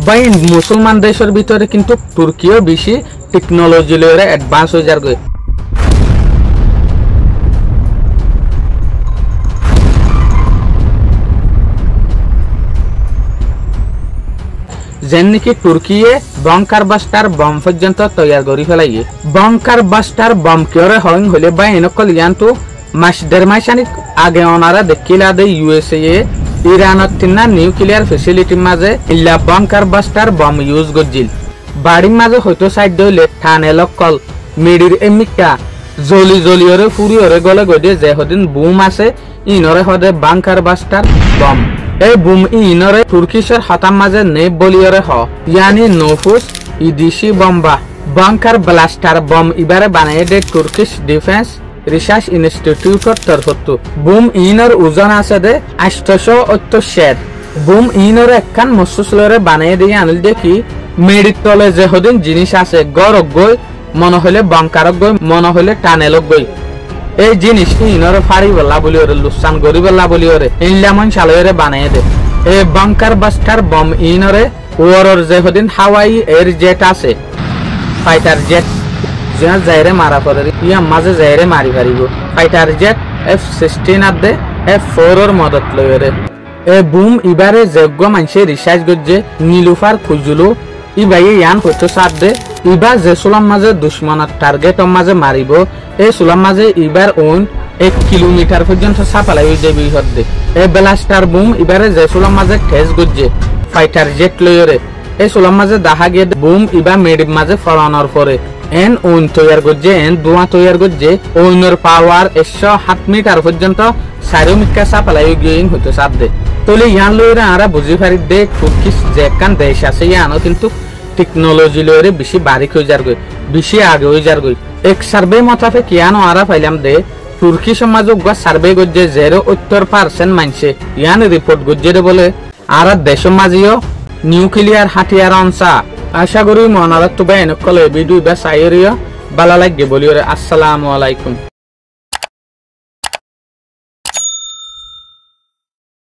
ভাই মুসলমান দেশের ভিতরে কিন্তু তুর্কিও বেশি টেকনোলজি লয়ে অ্যাডভান্স হয়ে যার গই। যেন নাকি তুর্কিয়ে বংকার বাস্টার বম পর্যন্ত তৈয়ার করি ফেলাইয়ে। বংকার বাস্টার বম কিয়রে হইং হলে বা এনেকল ইয়ানতো মাস দেড় মাস আগে ওনারা দেখিলা দে ইউএসএ ইরানত তিনা নিউক্লিয়ার ফেসিলিটির মাঝে ইল্লা বংকার বাস্টার বম ইউজ করছিল। বাড়ির মাঝে হয়তো সাইড দইলে ঠানেলক কল মিডির এমিকা জলি জলিয়রে ফুরিয়রে গলে গদে যে হদিন বুম আছে ইনরে হদে বাংকার বাস্টার বম। এই বুম ইনরে তুর্কিশের হতাম মাঝে নে বলিয়রে হ ইয়ানি নফুস ইদিশি বম্বা বাংকার ব্লাস্টার বম ইবারে বানায় দে তুর্কিশ ডিফেন্স রিসার্চ ইনস্টিটিউটর তরফতো। বুম ইনর ওজন আছে দে 880 বুম ইনর একখান মসুসলরে বানায় দিয়ে আনিল দেখি মেডির তলে যে হদিন জিনিস আছে গরক গই মনে হলে বাংকারক গই মনে হলে টানেলক গই। এই জিনিস ইনরে ফাড়ি বেলা বলি ওরে লুসান গরি বেলা বলি ওরে ইনলামন চালরে বানায় দে। এই বাংকার বাস্টার বম ইনরে ওরর যে হদিন হাওয়াই এর জেট আছে ফাইটার জেট যাইরে মারা পড়ে ইয়া মাঝে যাইরে মারি পারিব। ফাইটার জেট F-16 আদে F-4 এর মদত লইরে। এ বুম ইবারে যোগ্য মানুষে রিসার্চ করছে নীলুফার খুঁজলো ইবাই ইয়ান হইতো সাথ দে ইবার যে সুলাম মাঝে দুশ্মনের টার্গেট মাঝে মারিব এই সুলাম মাঝে ইবার ওন 1 কিলোমিটার পর্যন্ত সাপালাই হয়ে যাবে হদ্দে। এ ব্লাস্টার বুম ইবারে যে সুলাম মাঝে ঠেস করছে ফাইটার জেট লইরে এই সুলাম মাঝে দেখা গিয়ে বুম ইবা মেডিব মাঝে ফলানোর পরে এন ওন তৈয়ার করছে এন ধোঁয়া তৈয়ার করছে ওনের পাওয়ার 107 মিটার পর্যন্ত সাইরোমিকা সাপালাই গিয়ে হইতো সাথ দে। তলে ইয়ান লইরে আরা বুঝি পারি দে তুর্কিশ যে কান দেশ আছে ইয়ানো কিন্তু টেকনোলজি লইরে বেশি বারিক হয়ে যার গই বেশি আগে হয়ে যার গই। এক সার্ভে মোতাবেক ইয়ানো আরা পাইলাম দে তুর্কি সমাজ সার্ভে করছে 0% মানছে ইয়ান রিপোর্ট করছে বলে আর দেশ মাঝিও নিউক্লিয়ার হাতিয়ার অনসা। আশা করি মনারত তো বা এনেকলে ভিডিও বা সাইরিয়া ভালো লাগবে বলি। আসসালামু আলাইকুম।